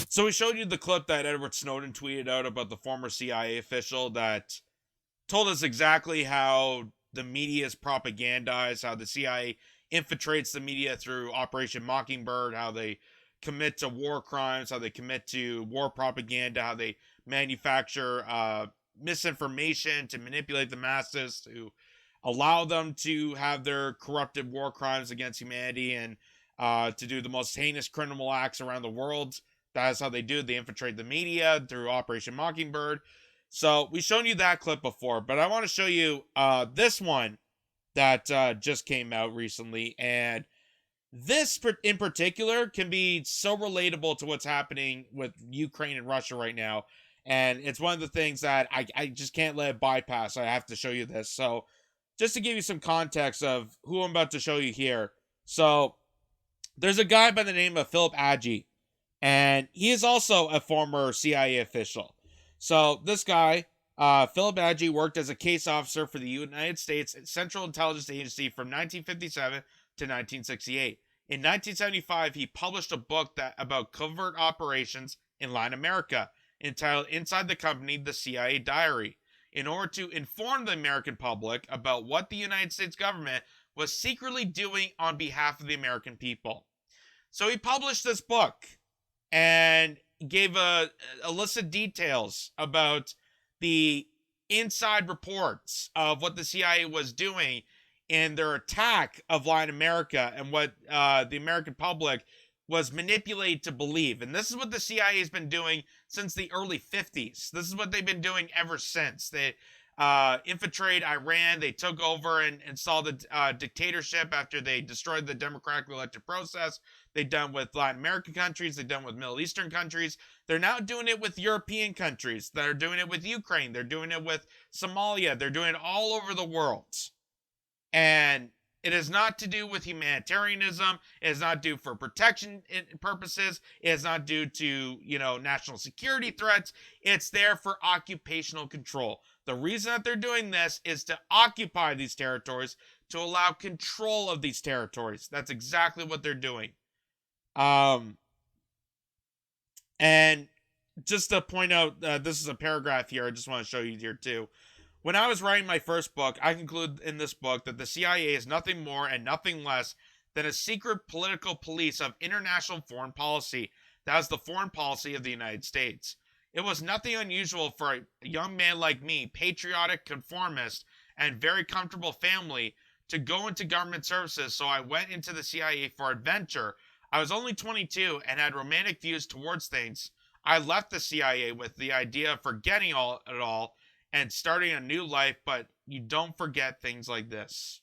So we showed you the clip that Edward Snowden tweeted out about the former CIA official that told us exactly how the media is propagandized, how the CIA infiltrates the media through Operation Mockingbird, how they commit to war crimes, how they commit to war propaganda, how they manufacture misinformation to manipulate the masses, to allow them to have their corrupted war crimes against humanity and to do the most heinous criminal acts around the world. That's how they do it. They infiltrate the media through Operation Mockingbird. So we've shown you that clip before, but I want to show you this one that just came out recently. And this in particular can be so relatable to what's happening with Ukraine and Russia right now. And it's one of the things that I just can't let it bypass. I have to show you this. So just to give you some context of who I'm about to show you here. So there's a guy by the name of Philip Agee. And he is also a former CIA official. So this guy, Philip Agee, worked as a case officer for the United States Central Intelligence Agency from 1957 to 1968. In 1975, he published a book about covert operations in Latin America, entitled Inside the Company, the CIA Diary, in order to inform the American public about what the United States government was secretly doing on behalf of the American people. So he published this book and gave a list of details about the inside reports of what the CIA was doing in their attack of Latin America and what the American public was manipulated to believe. And this is what the CIA has been doing since the early 50s. This is what they've been doing ever since. They infiltrated Iran. They took over and installed a dictatorship after they destroyed the democratically elected process. They've done with Latin American countries. They've done with Middle Eastern countries. They're now doing it with European countries. They're doing it with Ukraine. They're doing it with Somalia. They're doing it all over the world. And it is not to do with humanitarianism. It is not due for protection purposes. It is not due to, national security threats. It's there for occupational control. The reason that they're doing this is to occupy these territories, to allow control of these territories. That's exactly what they're doing. And just to point out, this is a paragraph here. I just want to show you here too. When I was writing my first book, I conclude in this book that the CIA is nothing more and nothing less than a secret political police of international foreign policy. That is the foreign policy of the United States. It was nothing unusual for a young man like me, patriotic, conformist, and very comfortable family, to go into government services, so I went into the CIA for adventure. I was only 22 and had romantic views towards things. I left the CIA with the idea of forgetting it all and starting a new life, but you don't forget things like this.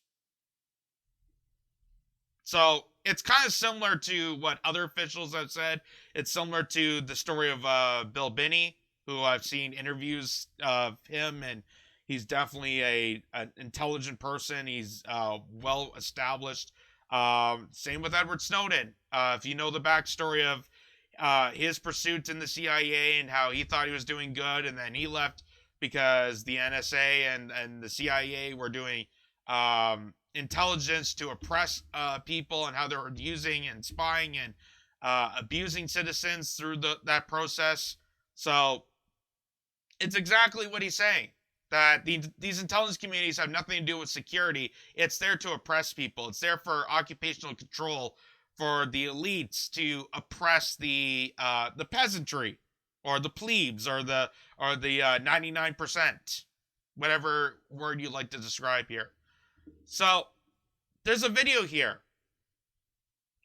So it's kind of similar to what other officials have said. It's similar to the story of Bill Binney, who I've seen interviews of him, and he's definitely an intelligent person. He's well established. Same with Edward Snowden. If you know the backstory of his pursuits in the CIA and how he thought he was doing good, and then he left because the NSA and the CIA were doing intelligence to oppress people, and how they were using and spying and abusing citizens through that process. So it's exactly what he's saying, that these intelligence communities have nothing to do with security. It's there to oppress people. It's there for occupational control, for the elites to oppress the peasantry, or the plebes, or the 99%, whatever word you like to describe here. So there's a video here.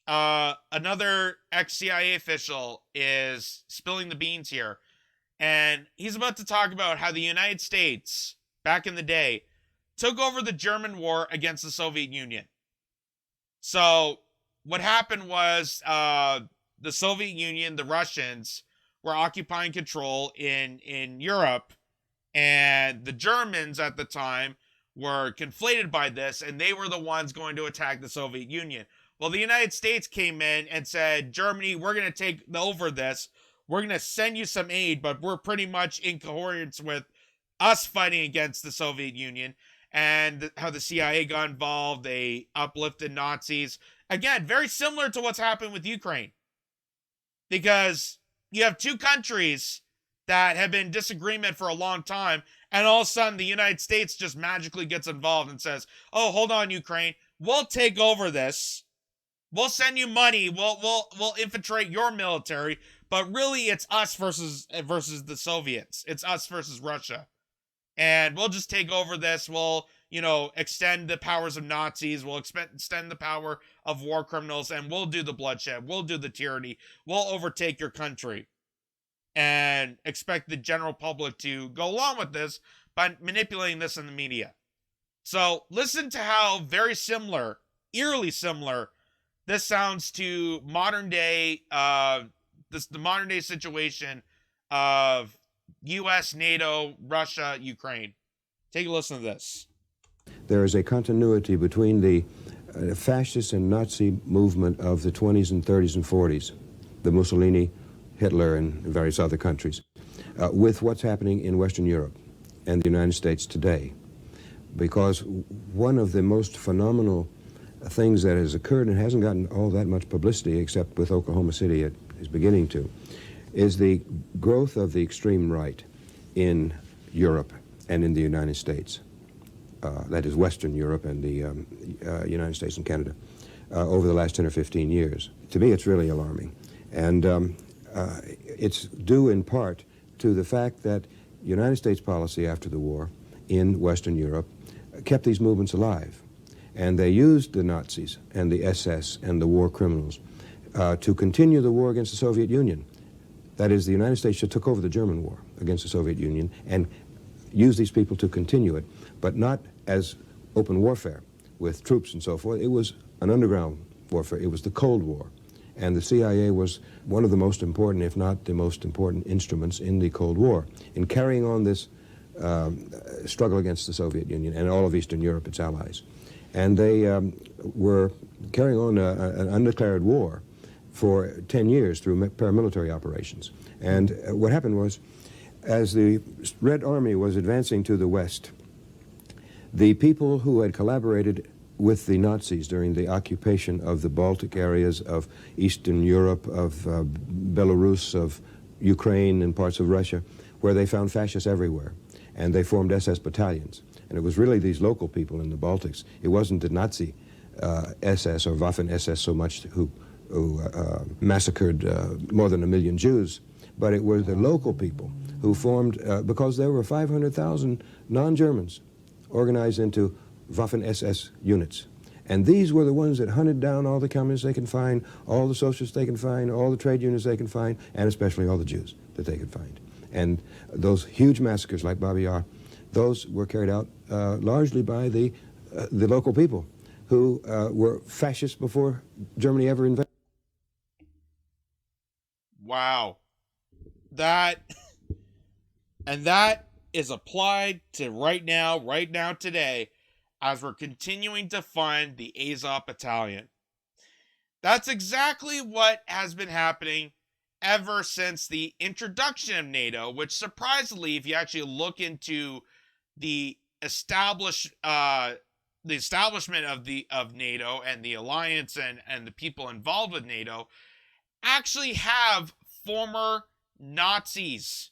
Another ex-CIA official is spilling the beans here, and he's about to talk about how the United States, back in the day, took over the German war against the Soviet Union. So what happened was the Soviet Union, the Russians, were occupying control in Europe, and the Germans at the time were conflated by this, and they were the ones going to attack the Soviet Union. Well, the United States came in and said, Germany, we're going to take over this. We're going to send you some aid, but we're pretty much in coherence with us fighting against the Soviet Union. and how the CIA got involved. They uplifted Nazis. Again, very similar to what's happened with Ukraine, because you have two countries that have been in disagreement for a long time, and all of a sudden the United States just magically gets involved and says, "Oh, hold on, Ukraine, we'll take over this. We'll send you money. We'll infiltrate your military, but really it's us versus the Soviets. It's us versus Russia, and we'll just take over this. We'll extend the powers of Nazis. We'll extend the power of war criminals, and we'll do the bloodshed. We'll do the tyranny. We'll overtake your country." And expect the general public to go along with this by manipulating this in the media. So listen to how very similar, eerily similar, this sounds to modern day, the modern day situation of U.S., NATO, Russia, Ukraine. Take a listen to this. There is a continuity between the fascist and Nazi movement of the 20s and 30s and 40s, the Mussolini, Hitler, and various other countries, with what's happening in Western Europe and the United States today. Because one of the most phenomenal things that has occurred, and hasn't gotten all that much publicity except with Oklahoma City, it is beginning to, is the growth of the extreme right in Europe and in the United States. That is Western Europe and the United States and Canada, over the last 10 or 15 years. To me, it's really alarming. And it's due in part to the fact that United States policy after the war in Western Europe kept these movements alive. And they used the Nazis and the SS and the war criminals to continue the war against the Soviet Union. That is, the United States just took over the German war against the Soviet Union and used these people to continue it, but not as open warfare with troops and so forth. It was an underground warfare. It was the Cold War. And the CIA was one of the most important, if not the most important, instruments in the Cold War in carrying on this struggle against the Soviet Union and all of Eastern Europe, its allies. And they were carrying on an undeclared war for 10 years through paramilitary operations. And what happened was, as the Red Army was advancing to the west, the people who had collaborated with the Nazis during the occupation of the Baltic areas of Eastern Europe, of Belarus, of Ukraine, and parts of Russia, where they found fascists everywhere. And they formed SS battalions. And it was really these local people in the Baltics. It wasn't the Nazi SS or Waffen-SS so much who massacred more than 1 million Jews, but it was the local people who formed, because there were 500,000 non-Germans organized into Waffen-SS units. And these were the ones that hunted down all the communists they could find, all the socialists they could find, all the trade unions they could find, and especially all the Jews that they could find. And those huge massacres like Babi Yar, those were carried out largely by the local people who were fascists before Germany ever invaded. Wow. That is applied to right now, today, as we're continuing to fund the Azov Battalion. That's exactly what has been happening ever since the introduction of NATO, which surprisingly, if you actually look into the establishment of NATO and the alliance and the people involved with NATO, actually have former Nazis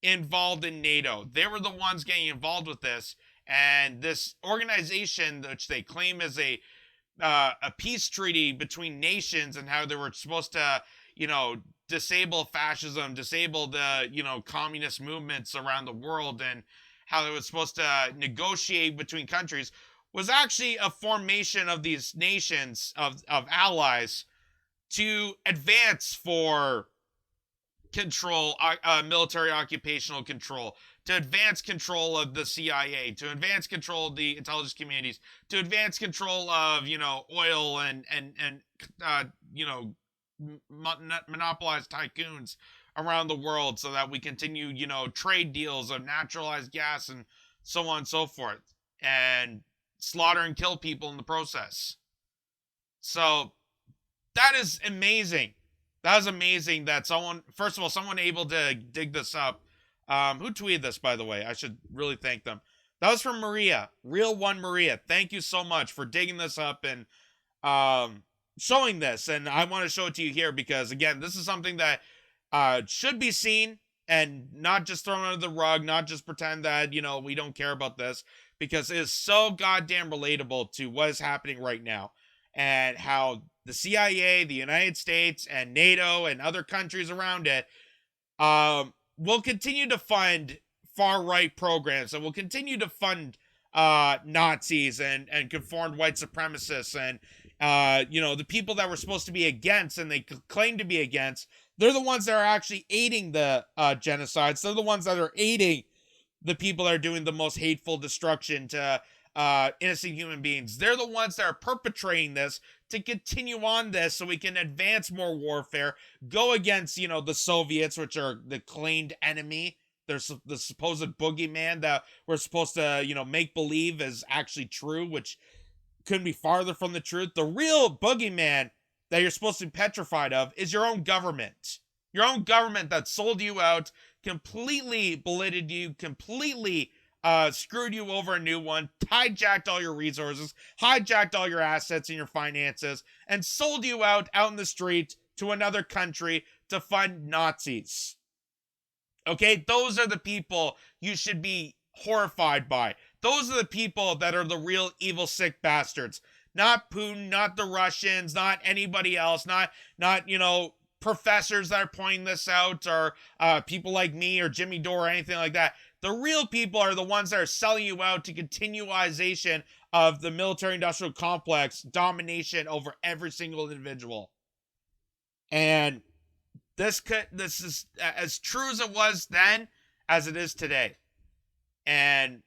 involved in NATO. They were the ones getting involved with this, and this organization, which they claim is a peace treaty between nations, and how they were supposed to, disable fascism, disable the, communist movements around the world, and how they were supposed to negotiate between countries, was actually a formation of these nations, of allies, to advance for control, military occupational control, to advance control of the CIA, to advance control of the intelligence communities, to advance control of, oil and monopolized tycoons around the world, so that we continue, trade deals of naturalized gas and so on and so forth, and slaughter and kill people in the process. So that is amazing. That is amazing that someone able to dig this up. Who tweeted this, by the way? I should really thank them. That was from Maria, Real One Maria. Thank you so much for digging this up and showing this. And I want to show it to you here because, again, this is something that should be seen and not just thrown under the rug, not just pretend that, we don't care about this, because it is so goddamn relatable to what is happening right now and how the CIA, the United States, and NATO and other countries around it will continue to fund far-right programs and will continue to fund Nazis and conformed white supremacists and the people that we're supposed to be against and they claim to be against. They're the ones that are actually aiding the genocides. They're the ones that are aiding the people that are doing the most hateful destruction to innocent human beings. They're the ones that are perpetrating this to continue on this so we can advance more warfare, go against, the Soviets, which are the claimed enemy. There's the supposed boogeyman that we're supposed to, make believe is actually true, which couldn't be farther from the truth. The real boogeyman that you're supposed to be petrified of is your own government. Your own government that sold you out, completely belittled you, completely screwed you over a new one, hijacked all your resources, hijacked all your assets and your finances, and sold you out in the street to another country to fund Nazis. Okay, those are the people you should be horrified by. Those are the people that are the real evil, sick bastards. Not Putin, not the Russians, not anybody else, not professors that are pointing this out, or people like me or Jimmy Dore or anything like that. The real people are the ones that are selling you out to continuization of the military-industrial complex, domination over every single individual. And this is as true as it was then as it is today. And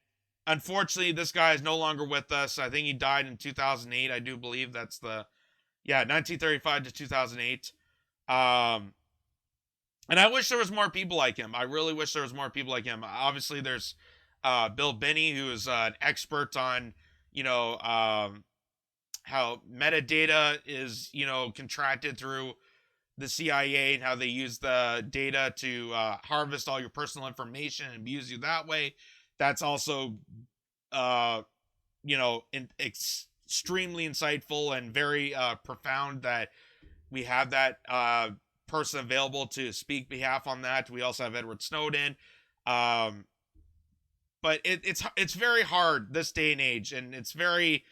unfortunately, this guy is no longer with us. I think he died in 2008. I do believe that's 1935 to 2008. And I wish there was more people like him. I really wish there was more people like him. Obviously, there's Bill Binney, who is an expert on, how metadata is, contracted through the CIA and how they use the data to harvest all your personal information and abuse you that way. That's also, extremely insightful and very profound that we have that person available to speak behalf on that. We also have Edward Snowden. But it's very hard this day and age, and it's very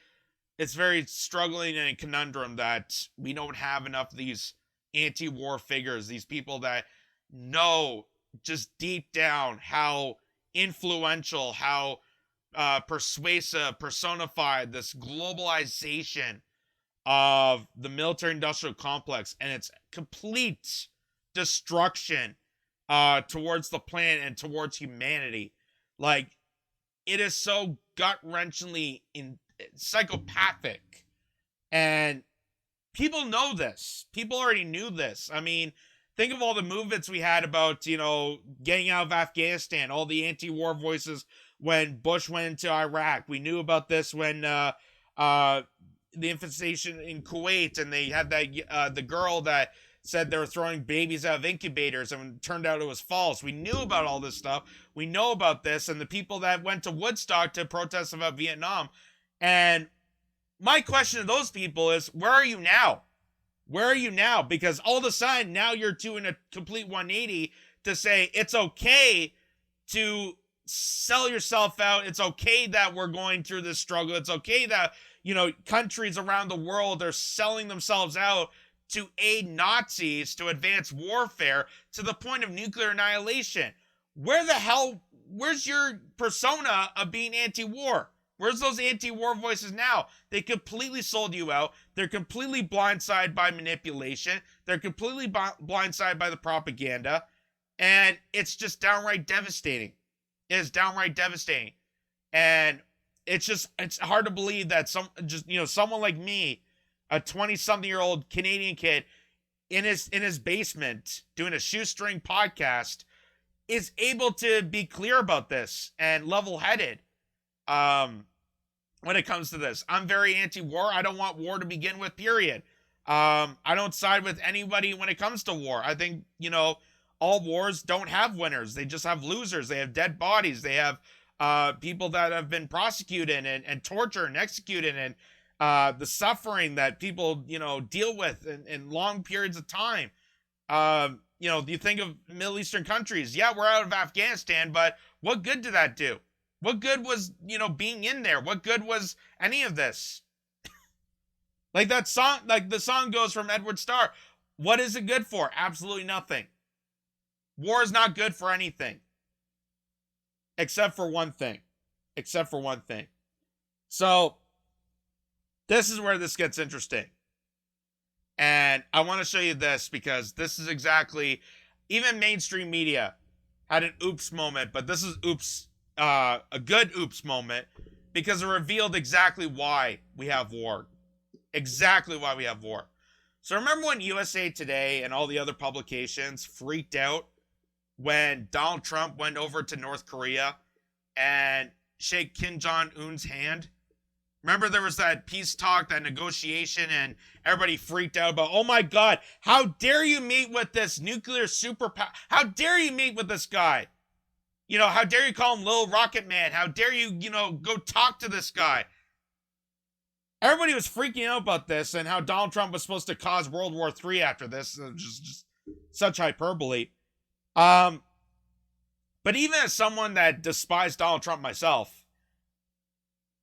struggling and a conundrum that we don't have enough of these anti-war figures, these people that know just deep down how influential, how persuasive, personified this globalization of the military-industrial complex and its complete destruction towards the planet and towards humanity. Like, it is so gut-wrenchingly psychopathic. And people know this. People already knew this. I mean, think of all the movements we had about, getting out of Afghanistan, all the anti-war voices when Bush went into Iraq. We knew about this when the infestation in Kuwait, and they had that the girl that said they were throwing babies out of incubators, and it turned out it was false. We knew about all this stuff. We know about this, and the people that went to Woodstock to protest about Vietnam. And my question to those people is, where are you now? Where are you now? Because all of a sudden, now you're doing a complete 180 to say it's okay to sell yourself out. It's okay that we're going through this struggle. It's okay that, countries around the world are selling themselves out to aid Nazis to advance warfare to the point of nuclear annihilation. Where's your persona of being anti-war? Where's those anti-war voices now? They completely sold you out. They're completely blindsided by manipulation. They're completely blindsided by the propaganda. And it's just downright devastating. It is downright devastating. And it's hard to believe that someone like me, a 20-something-year-old Canadian kid in his basement doing a shoestring podcast, is able to be clear about this and level-headed. When it comes to this, I'm very anti-war. I don't want war to begin with, period. I don't side with anybody when it comes to war. I think, all wars don't have winners. They just have losers. They have dead bodies. They have, people that have been prosecuted and tortured and executed, and the suffering that people, deal with in long periods of time. You think of Middle Eastern countries. Yeah, we're out of Afghanistan, but what good did that do? What good was, being in there? What good was any of this? Like that song, like the song goes from Edward Starr. What is it good for? Absolutely nothing. War is not good for anything. Except for one thing. So, this is where this gets interesting. And I want to show you this because this is exactly, even mainstream media had an oops moment, but this is a good oops moment because it revealed exactly why we have war. Exactly why we have war. So remember when USA Today and all the other publications freaked out when Donald Trump went over to North Korea and shake Kim Jong-un's hand? Remember there was that peace talk, that negotiation, and everybody freaked out about, oh my God, how dare you meet with this nuclear superpower? How dare you meet with this guy? How dare you call him Little Rocket Man? How dare you, go talk to this guy? Everybody was freaking out about this and how Donald Trump was supposed to cause World War III after this. Just such hyperbole. But even as someone that despised Donald Trump myself,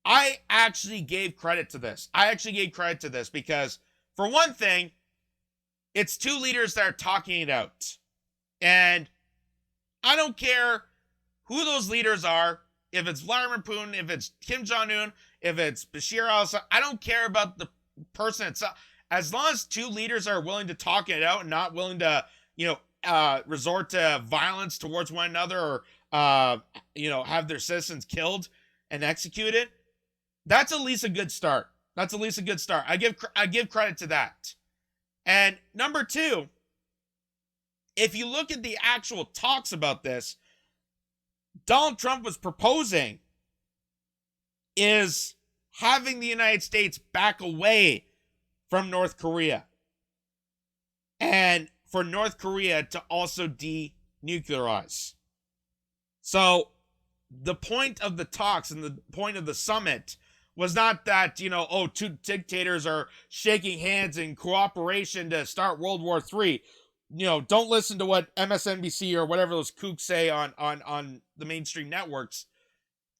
I actually gave credit to this. Because, for one thing, it's two leaders that are talking it out. And I don't care who those leaders are, if it's Vladimir Putin, if it's Kim Jong-un, if it's Bashir al-Assad, I don't care about the person itself. As long as two leaders are willing to talk it out and not willing to, resort to violence towards one another or, have their citizens killed and executed, that's at least a good start. I give credit to that. And number two, if you look at the actual talks about this, Donald Trump was proposing is having the United States back away from North Korea. And for North Korea to also denuclearize. So the point of the talks and the point of the summit was not that, two dictators are shaking hands in cooperation to start World War III. Don't listen to what MSNBC or whatever those kooks say on the mainstream networks.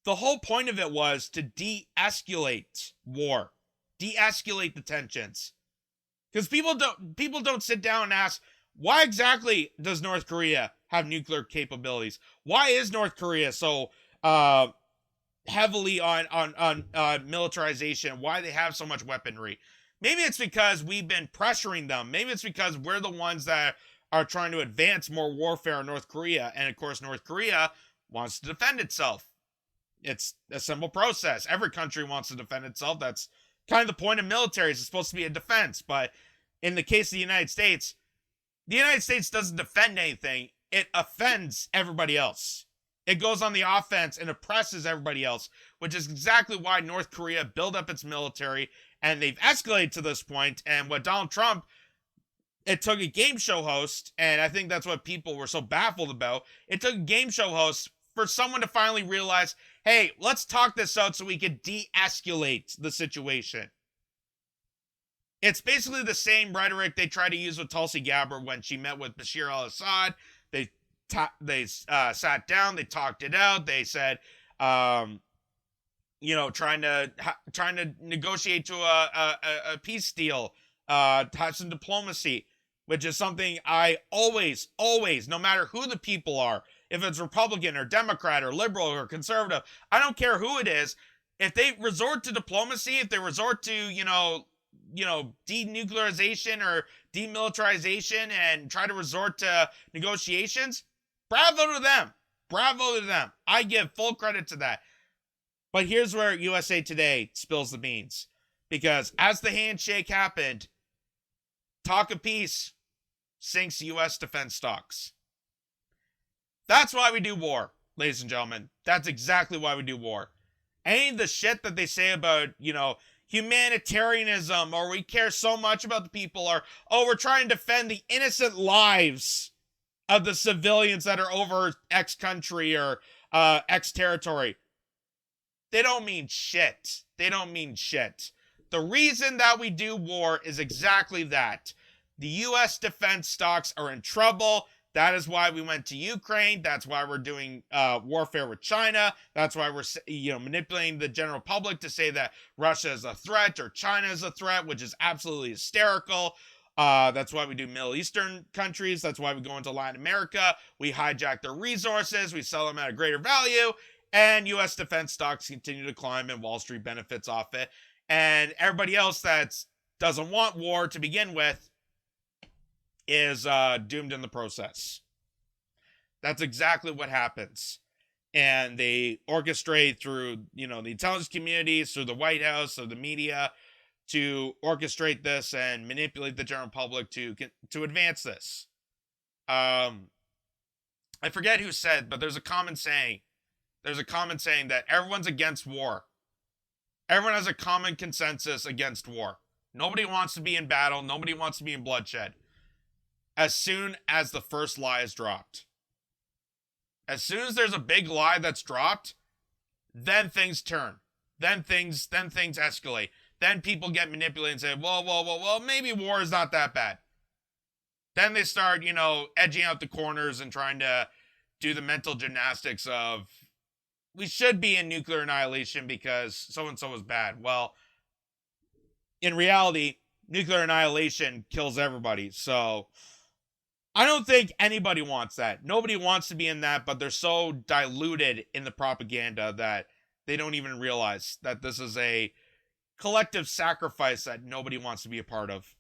The whole point of it was to de-escalate war, de-escalate the tensions. Because people don't sit down and ask, why exactly does North Korea have nuclear capabilities? Why is North Korea so heavily on militarization? Why they have so much weaponry? Maybe it's because we've been pressuring them. Maybe it's because we're the ones that are trying to advance more warfare in North Korea. And of course, North Korea wants to defend itself. It's a simple process. Every country wants to defend itself. That's kind of the point of military. It's supposed to be a defense. But in the case of the United States doesn't defend anything. It offends everybody else. It goes on the offense and oppresses everybody else, which is exactly why North Korea built up its military, and they've escalated to this point. And what Donald Trump, it took a game show host, and I think that's what people were so baffled about. It took a game show host for someone to finally realize, hey, let's talk this out so we can de-escalate the situation. It's basically the same rhetoric they tried to use with Tulsi Gabbard when she met with Bashir al-Assad. They sat down, they talked it out. They said, trying to negotiate to a peace deal, have some diplomacy, which is something I always, no matter who the people are, if it's Republican or Democrat or liberal or conservative, I don't care who it is. If they resort to diplomacy, if they resort to, denuclearization or demilitarization and try to resort to negotiations, bravo to them. I give full credit to that. But here's where USA Today spills the beans. Because as the handshake happened, talk of peace sinks U.S. defense stocks. That's why we do war, ladies and gentlemen. That's exactly why we do war. Any of the shit that they say about, humanitarianism, or we care so much about the people, or, we're trying to defend the innocent lives of the civilians that are over X country or X territory. they don't mean shit. They don't mean shit. The reason that we do war is exactly that. The U.S. defense stocks are in trouble. That is why we went to Ukraine. That's why we're doing warfare with China. That's why we're manipulating the general public to say that Russia is a threat or China is a threat, which is absolutely hysterical. That's why we do Middle Eastern countries. That's why we go into Latin America. We hijack their resources. We sell them at a greater value. And U.S. defense stocks continue to climb and Wall Street benefits off it. And everybody else that doesn't want war to begin with is doomed in the process. That's exactly what happens. And they orchestrate through, the intelligence communities, through the White House, or the media, to orchestrate this and manipulate the general public to advance this. I forget who said, but there's a common saying. There's a common saying that everyone's against war. Everyone has a common consensus against war. Nobody wants to be in battle. Nobody wants to be in bloodshed. As soon as the first lie is dropped. As soon as there's a big lie that's dropped, then things turn. Then things escalate. Then people get manipulated and say, well, maybe war is not that bad. Then they start, edging out the corners and trying to do the mental gymnastics of, we should be in nuclear annihilation because so-and-so is bad. Well, in reality, nuclear annihilation kills everybody. So I don't think anybody wants that. Nobody wants to be in that, but they're so diluted in the propaganda that they don't even realize that this is a collective sacrifice that nobody wants to be a part of.